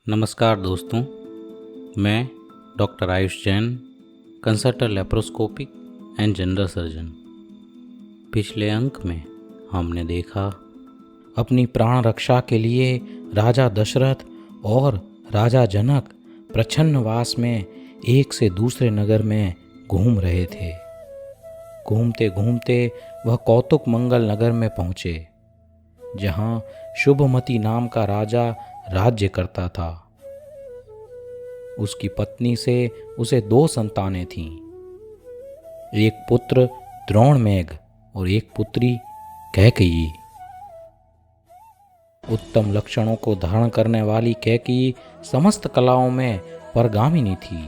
नमस्कार दोस्तों, मैं doctor Ayush Jain, consultant laparoscopic and general surgeon. पिछले अंक में हमने देखा अपनी प्राण रक्षा के लिए राजा दशरथ और राजा जनक प्रच्छन्नवास में एक से दूसरे नगर में घूम रहे थे। घूमते घूमते वह कौतुक मंगल नगर में पहुँचे, जहाँ शुभमती नाम का राजा राज्य करता था। उसकी पत्नी से उसे 2 संतानें थीं, एक पुत्र द्रोणमेघ और एक पुत्री कैकेयी। उत्तम लक्षणों को धारण करने वाली कैकेयी समस्त कलाओं में परगामिनी थी।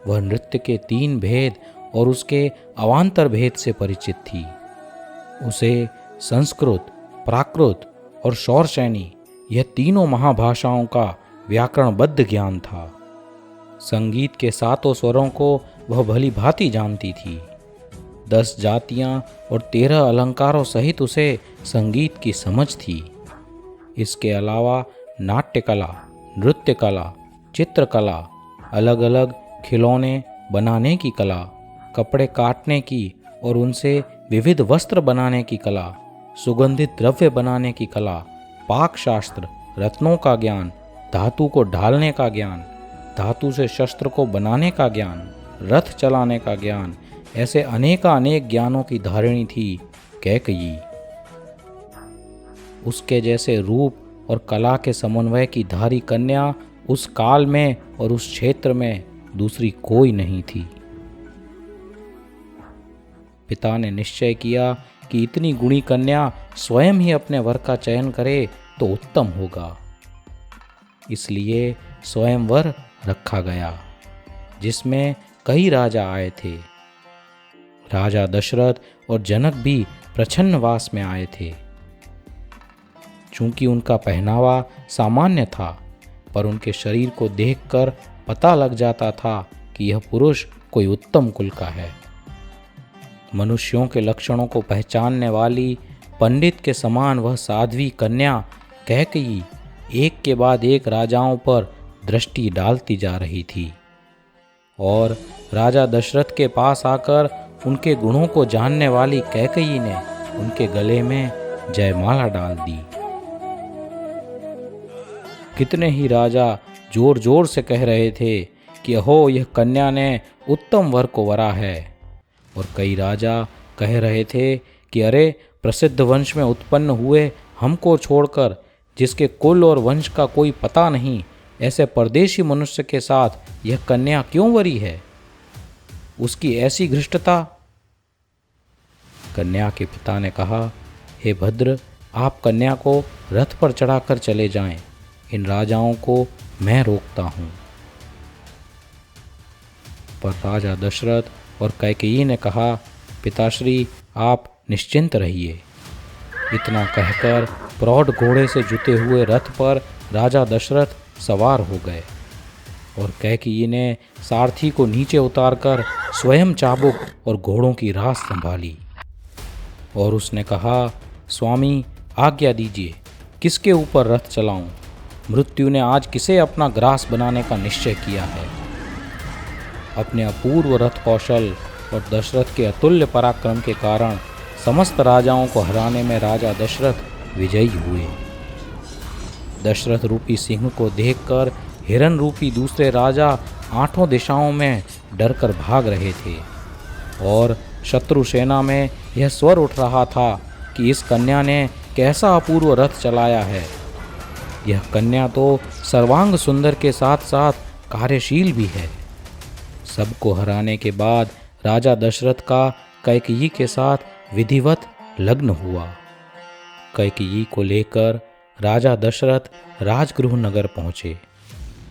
वह नृत्य के 3 भेद और उसके अवान्तर भेद से परिचित थी। उसे संस्कृत, प्राकृत और शौरसैनी, यह तीनों महाभाषाओं का व्याकरणबद्ध ज्ञान था। संगीत के 7 स्वरों को वह भली भांति जानती थी। 10 जातियां और 13 अलंकारों सहित उसे संगीत की समझ थी। इसके अलावा नाट्यकला, नृत्य कला, चित्रकला, अलग अलग खिलौने बनाने की कला, कपड़े काटने की और उनसे विविध वस्त्र बनाने की कला, सुगंधित द्रव्य बनाने की कला, पाक शास्त्र, रत्नों का ज्ञान, धातु को ढालने का ज्ञान, धातु से शस्त्र को बनाने का ज्ञान, रथ चलाने का ज्ञान, ऐसे अनेक ज्ञानों की धारिणी थी कैकेयी। उसके जैसे रूप और कला के समन्वय की धारी कन्या उस काल में और उस क्षेत्र में दूसरी कोई नहीं थी। पिता ने निश्चय किया कि इतनी गुणी कन्या स्वयं ही अपने वर का चयन करे तो उत्तम होगा। इसलिए स्वयंवर रखा गया, जिसमें कई राजा आए थे। राजा दशरथ और जनक भी प्रच्छन्नवास में आए थे। चूंकि उनका पहनावा सामान्य था, पर उनके शरीर को देखकर पता लग जाता था कि यह पुरुष कोई उत्तम कुल का है। मनुष्यों के लक्षणों को पहचानने वाली पंडित के समान वह साध्वी कन्या कैकेयी एक के बाद एक राजाओं पर दृष्टि डालती जा रही थी और राजा दशरथ के पास आकर उनके गुणों को जानने वाली कैकेयी ने उनके गले में जयमाला डाल दी। कितने ही राजा जोर जोर से कह रहे थे कि अहो, यह कन्या ने उत्तम वर को वरा है, और कई राजा कह रहे थे कि अरे, प्रसिद्ध वंश में उत्पन्न हुए हमको छोड़कर, जिसके कुल और वंश का कोई पता नहीं, ऐसे परदेशी मनुष्य के साथ यह कन्या क्यों वरी है? उसकी ऐसी घृष्टता। कन्या के पिता ने कहा, हे भद्र, आप कन्या को रथ पर चढ़ाकर चले जाएं, इन राजाओं को मैं रोकता हूं। पर राजा दशरथ और कैकेयी ने कहा, पिताश्री, आप निश्चिंत रहिए। इतना कहकर प्रौढ़ घोड़े से जुते हुए रथ पर राजा दशरथ सवार हो गए और कैकेयी ने सारथी को नीचे उतारकर स्वयं चाबुक और घोड़ों की रास संभाली और उसने कहा, स्वामी, आज्ञा दीजिए, किसके ऊपर रथ चलाऊं? मृत्यु ने आज किसे अपना ग्रास बनाने का निश्चय किया है? अपने अपूर्व रथ कौशल और दशरथ के अतुल्य पराक्रम के कारण समस्त राजाओं को हराने में राजा दशरथ विजयी हुए। दशरथ रूपी सिंह को देखकर हिरण रूपी दूसरे राजा 8 दिशाओं में डरकर भाग रहे थे और शत्रु सेना में यह स्वर उठ रहा था कि इस कन्या ने कैसा अपूर्व रथ चलाया है। यह कन्या तो सर्वांग सुंदर के साथ साथ कार्यशील भी है। सबको हराने के बाद राजा दशरथ का कैकेयी के साथ विधिवत लग्न हुआ। कैकेयी को लेकर राजा दशरथ राजगृह नगर पहुँचे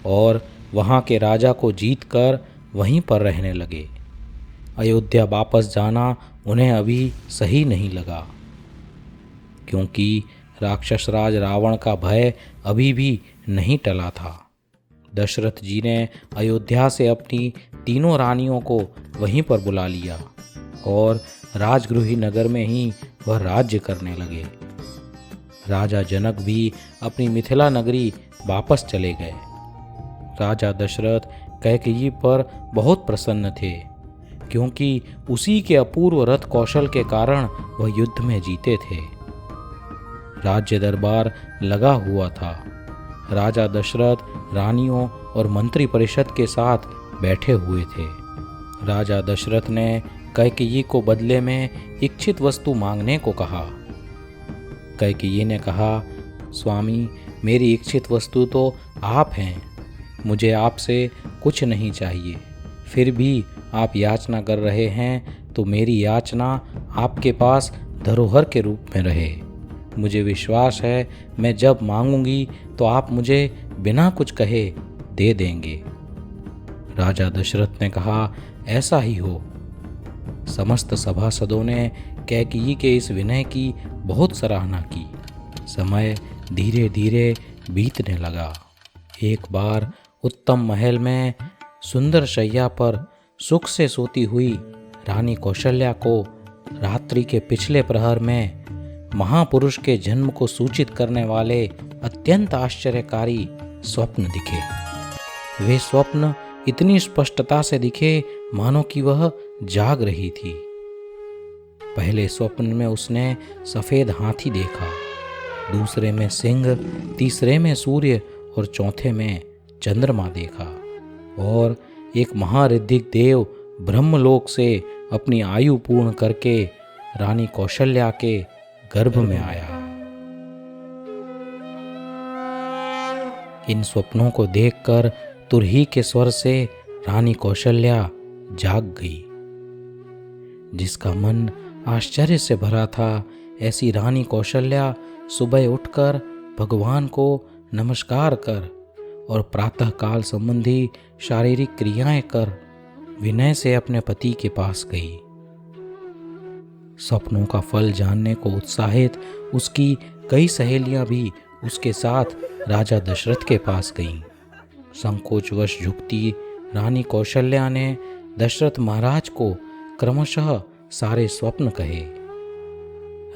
और वहाँ के राजा को जीतकर वहीं पर रहने लगे। अयोध्या वापस जाना उन्हें अभी सही नहीं लगा, क्योंकि राक्षस राज रावण का भय अभी भी नहीं टला था। दशरथ जी ने अयोध्या से अपनी तीनों रानियों को वहीं पर बुला लिया और राजगृही नगर में ही वह राज्य करने लगे। राजा जनक भी अपनी मिथिला नगरी वापस चले गए। राजा दशरथ कैकेयी पर बहुत प्रसन्न थे, क्योंकि उसी के अपूर्व रथ कौशल के कारण वह युद्ध में जीते थे। राज्य दरबार लगा हुआ था। राजा दशरथ रानियों और मंत्री परिषद के साथ बैठे हुए थे। राजा दशरथ ने कैकेयी को बदले में इच्छित वस्तु मांगने को कहा। कैकेयी ने कहा, स्वामी, मेरी इच्छित वस्तु तो आप हैं, मुझे आपसे कुछ नहीं चाहिए। फिर भी आप याचना कर रहे हैं तो मेरी याचना आपके पास धरोहर के रूप में रहे। मुझे विश्वास है मैं जब मांगूंगी तो आप मुझे बिना कुछ कहे दे देंगे। राजा दशरथ ने कहा, ऐसा ही हो। समस्त सभासदों ने कैकेयी के इस विनय की बहुत सराहना की। समय धीरे धीरे बीतने लगा। एक बार उत्तम महल में सुंदर शैया पर सुख से सोती हुई रानी कौशल्या को रात्रि के पिछले प्रहर में महापुरुष के जन्म को सूचित करने वाले अत्यंत आश्चर्यकारी स्वप्न दिखे। वे स्वप्न इतनी स्पष्टता से दिखे मानो कि वह जाग रही थी। पहले स्वप्न में उसने सफेद हाथी देखा, दूसरे में सिंह, तीसरे में सूर्य और चौथे में चंद्रमा देखा। और एक महाऋद्धिक देव ब्रह्मलोक से अपनी आयु पूर्ण करके रानी कौशल्या के गर्भ में आया। इन स्वप्नों को देखकर तुरही के स्वर से रानी कौशल्या जाग गई। जिसका मन आश्चर्य से भरा था, ऐसी रानी कौशल्या सुबह उठकर भगवान को नमस्कार कर और प्रातःकाल संबंधी शारीरिक क्रियाएं कर विनय से अपने पति के पास गई। स्वप्नों का फल जानने को उत्साहित उसकी कई सहेलियां भी उसके साथ राजा दशरथ के पास गईं। संकोचवश झुकती रानी कौशल्या ने दशरथ महाराज को क्रमशः सारे स्वप्न कहे।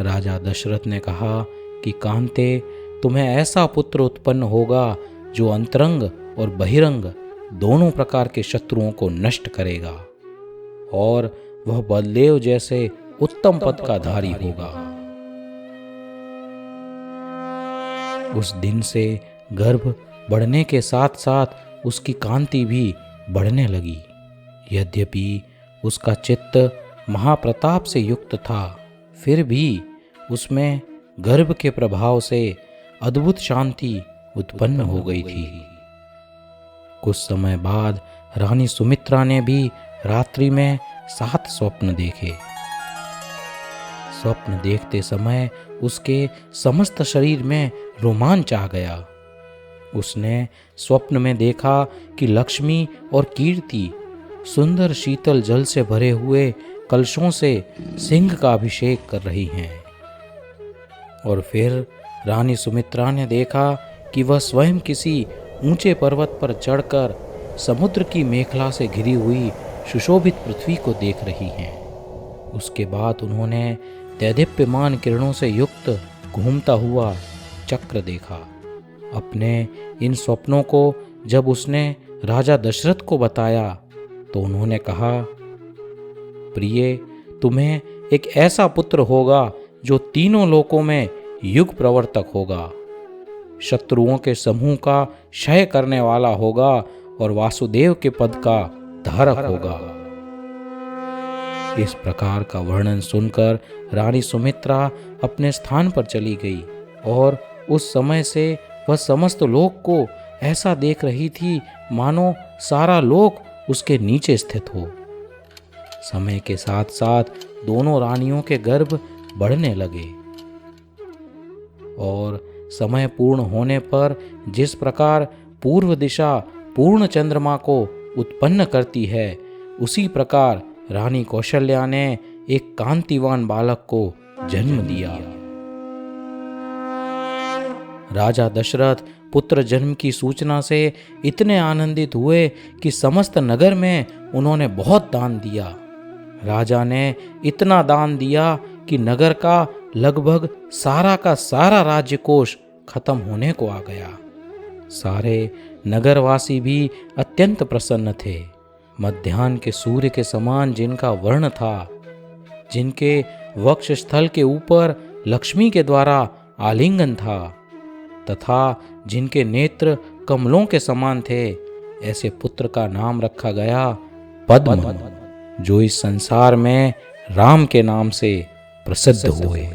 राजा दशरथ ने कहा कि कांते, तुम्हें ऐसा पुत्र उत्पन्न होगा जो अंतरंग और बहिरंग दोनों प्रकार के शत्रुओं को नष्ट करेगा, और वह बलदेव जैसे उत्तम पद का धारी होगा। उस दिन से गर्भ बढ़ने के साथ साथ उसकी कांति भी बढ़ने लगी। यद्यपि उसका चित्त महाप्रताप से युक्त था, फिर भी उसमें गर्भ के प्रभाव से अद्भुत शांति उत्पन्न हो गई थी। कुछ समय बाद रानी सुमित्रा ने भी रात्रि में 7 स्वप्न देखे। स्वप्न देखते समय उसके समस्त शरीर में रोमांच आ गया। उसने स्वप्न में देखा कि लक्ष्मी और कीर्ति सुंदर शीतल जल से भरे हुए कलशों से सिंह का अभिषेक कर रही हैं। और फिर रानी सुमित्रा ने देखा कि वह स्वयं किसी ऊंचे पर्वत पर चढ़कर समुद्र की मेखला से घिरी हुई सुशोभित पृथ्वी को देख रही हैं। उसके बाद उन्होंने दैदीप्यमान किरणों से युक्त घूमता हुआ चक्र देखा। अपने इन स्वप्नों को जब उसने राजा दशरथ को बताया तो उन्होंने कहा, प्रिय, तुम्हें एक ऐसा पुत्र होगा जो तीनों लोकों में युग प्रवर्तक होगा, शत्रुओं के समूह का क्षय करने वाला होगा और वासुदेव के पद का धारक होगा। इस प्रकार का वर्णन सुनकर रानी सुमित्रा अपने स्थान पर चली गई और उस समय से वह समस्त लोक को ऐसा देख रही थी मानो सारा लोक उसके नीचे स्थित हो। समय के साथ साथ दोनों रानियों के गर्भ बढ़ने लगे और समय पूर्ण होने पर जिस प्रकार पूर्व दिशा पूर्ण चंद्रमा को उत्पन्न करती है, उसी प्रकार रानी कौशल्या ने एक कांतिवान बालक को जन्म दिया। राजा दशरथ पुत्र जन्म की सूचना से इतने आनंदित हुए कि समस्त नगर में उन्होंने बहुत दान दिया। राजा ने इतना दान दिया कि नगर का लगभग सारा का सारा राज्य कोष खत्म होने को आ गया। सारे नगरवासी भी अत्यंत प्रसन्न थे। मध्याह्न के सूर्य के समान जिनका वर्ण था, जिनके वक्ष स्थल के ऊपर लक्ष्मी के द्वारा आलिंगन था तथा जिनके नेत्र कमलों के समान थे, ऐसे पुत्र का नाम रखा गया पद्म, जो इस संसार में राम के नाम से प्रसिद्ध हुए।